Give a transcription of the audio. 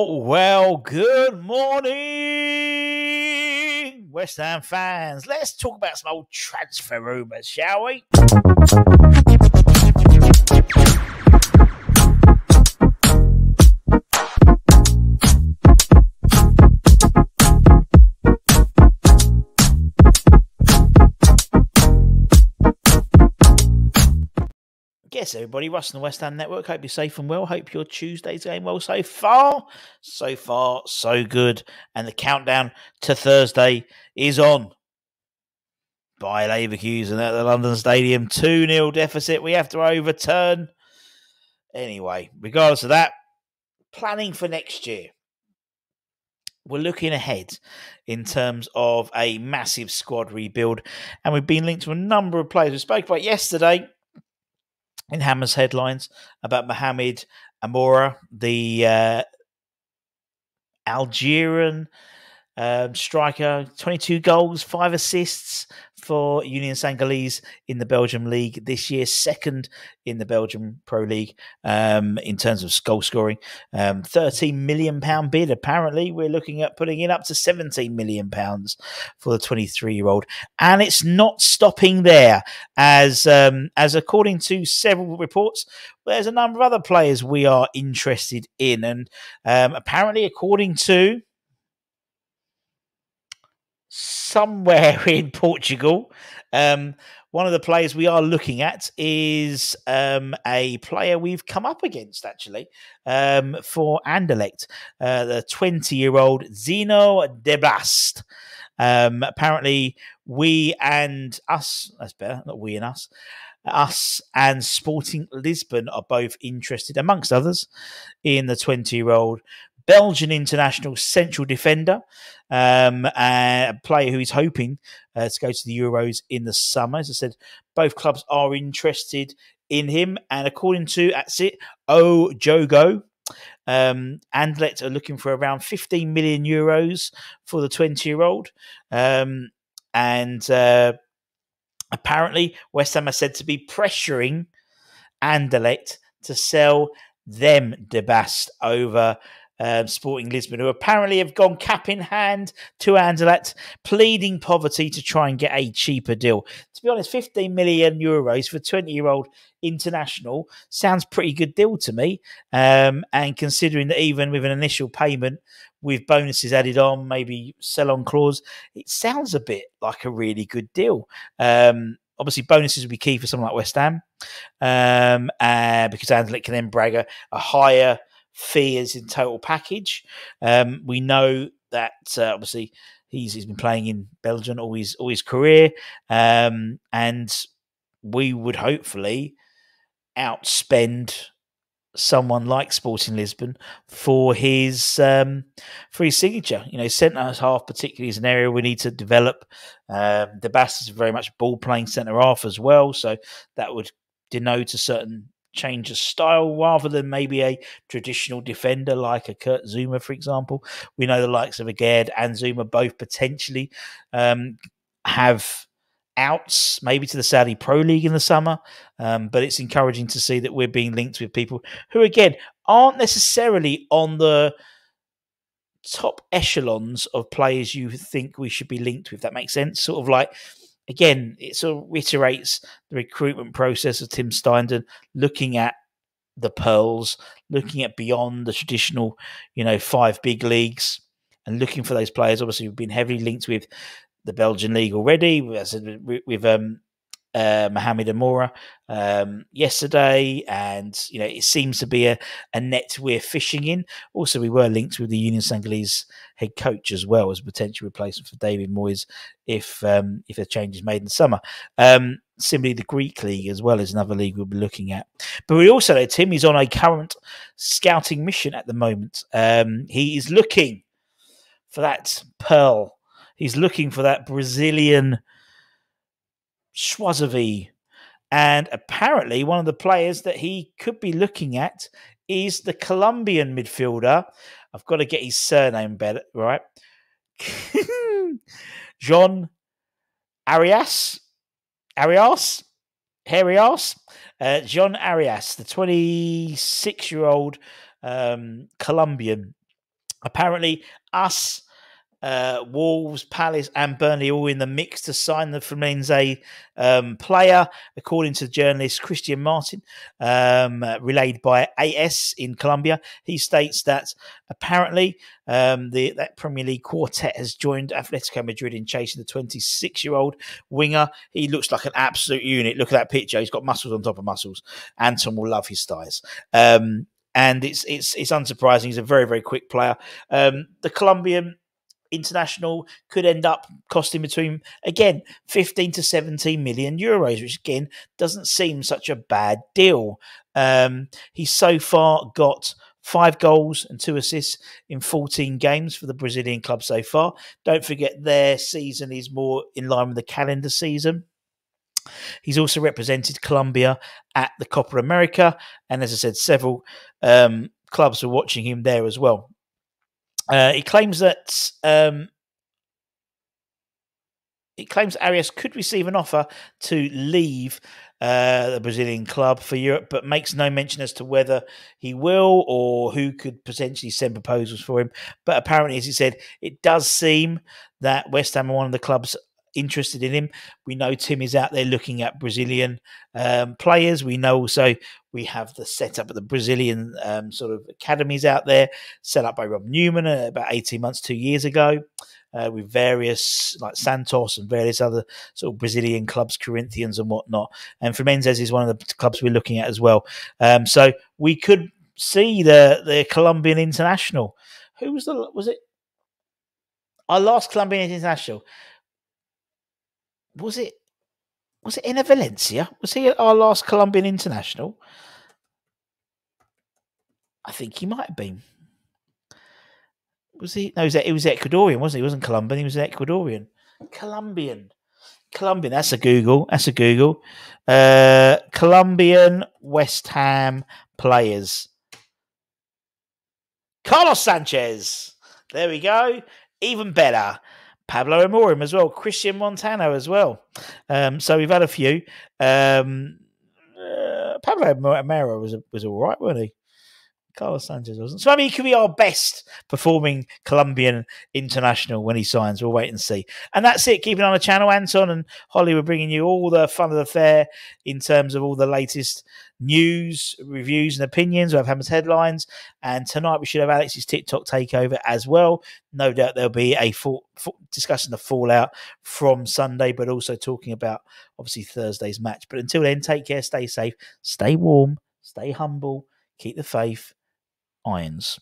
Well, good morning, West Ham fans. Let's talk about some old transfer rumours, shall we? Yes, everybody, Russ and the West Ham Network. Hope you're safe and well. Hope your Tuesday's going well so far. So far, so good. And the countdown to Thursday is on. By Leverkusen at the London Stadium. 2-0 deficit we have to overturn. Anyway, regardless of that, planning for next year. We're looking ahead in terms of a massive squad rebuild. And we've been linked to a number of players. We spoke about yesterday in Hammer's headlines about Mohamed Amora, the Algerian striker, 22 goals, 5 assists for Union Saint-Gilloise in the Belgium League this year, second in the Belgium Pro League in terms of goal scoring. £13 million bid, apparently. We're looking at putting it up to £17 million for the 23-year-old. And it's not stopping there, as according to several reports, there's a number of other players we are interested in. And apparently, according to somewhere in Portugal, one of the players we are looking at is a player we've come up against, actually, for Anderlecht, the 20-year-old Zeno de Bast. Apparently, we and us, that's better, not we and us and Sporting Lisbon are both interested, amongst others, in the 20-year-old Belgian international central defender, a player who is hoping to go to the Euros in the summer. As I said, both clubs are interested in him. And according to Jogo, Anderlecht are looking for around 15 million euros for the 20-year-old. Apparently, West Ham are said to be pressuring Anderlecht to sell them De Bast over Sporting Lisbon, who apparently have gone cap in hand to Anderlecht, pleading poverty to try and get a cheaper deal. To be honest, 15 million euros for a 20-year-old international sounds pretty good deal to me. And considering that even with an initial payment with bonuses added on, maybe sell-on clause, it sounds a bit like a really good deal. Obviously, bonuses would be key for someone like West Ham, because Anderlecht can then brag a higher fee as in total package. We know that obviously he's been playing in Belgium all his career, and we would hopefully outspend someone like Sporting Lisbon for his signature. You know, centre half particularly is an area we need to develop. De Bast is very much ball playing centre half as well, so that would denote a certain change of style rather than maybe a traditional defender like a Kurt Zouma, for example. We know the likes of Agard and Zouma both potentially have outs maybe to the Saudi Pro League in the summer, but it's encouraging to see that we're being linked with people who, again, aren't necessarily on the top echelons of players you think we should be linked with. That makes sense? Sort of like, again, it sort of reiterates the recruitment process of Tim Steindl, looking at the pearls, looking at beyond the traditional, 5 big leagues and looking for those players. Obviously, we've been heavily linked with the Belgian league already, with Mohamed Amora yesterday, and it seems to be a net we're fishing in. Also, we were linked with the Union Saint-Gilloise head coach as well as a potential replacement for David Moyes if a change is made in the summer. Similarly, the Greek league as well is another league we'll be looking at. But we also know Tim is on a current scouting mission at the moment. He is looking for that pearl. He's looking for that Brazilian Schwazavi. And apparently one of the players that he could be looking at is the Colombian midfielder. I've got to get his surname better, right? John Arias. John Arias, the 26-year-old Colombian Apparently, us, Wolves, Palace, and Burnley all in the mix to sign the Fluminense player, according to journalist Christian Martin, relayed by AS in Colombia. He states that apparently that Premier League quartet has joined Atletico Madrid in chasing the 26-year-old winger. He looks like an absolute unit. Look at that picture. He's got muscles on top of muscles. Anton will love his thighs. And it's unsurprising. He's a very, very quick player. The Colombian international could end up costing between, again, 15 to 17 million euros, which again doesn't seem such a bad deal. He's so far got 5 goals and 2 assists in 14 games for the Brazilian club so far. Don't forget their season is more in line with the calendar season. He's also represented Colombia at the Copa America, and as I said, several clubs are watching him there as well. He claims that Arias could receive an offer to leave the Brazilian club for Europe, but makes no mention as to whether he will or who could potentially send proposals for him. But apparently, as he said, it does seem that West Ham are one of the clubs interested in him. We know Tim is out there looking at Brazilian players. We know also we have the setup of the Brazilian sort of academies out there, set up by Rob Newman about 18 months, 2 years ago, with various like Santos and various other sort of Brazilian clubs, Corinthians and whatnot. And Fluminense is one of the clubs we're looking at as well. So we could see the Colombian international. Who was it? Our last Colombian international. Was it Enner Valencia? Was he our last Colombian international? I think he might have been. Was he? No, he was Ecuadorian, wasn't he? He wasn't Colombian. He was an Ecuadorian. Colombian. That's a Google. Colombian West Ham players. Carlos Sanchez. There we go. Even better. Pablo Amorim as well. Christian Montano as well. So we've had a few. Pablo Amorim was all right, wasn't he? Carlos Sanchez wasn't. So, I mean, he could be our best performing Colombian international when he signs. We'll wait and see. And that's it. Keep it on the channel. Anton and Holly were bringing you all the fun of the fair in terms of all the latest news, reviews, and opinions. We have Hammer's headlines. And tonight we should have Alex's TikTok takeover as well. No doubt there'll be a discussing the fallout from Sunday, but also talking about, obviously, Thursday's match. But until then, take care, stay safe, stay warm, stay humble, keep the faith. Irons.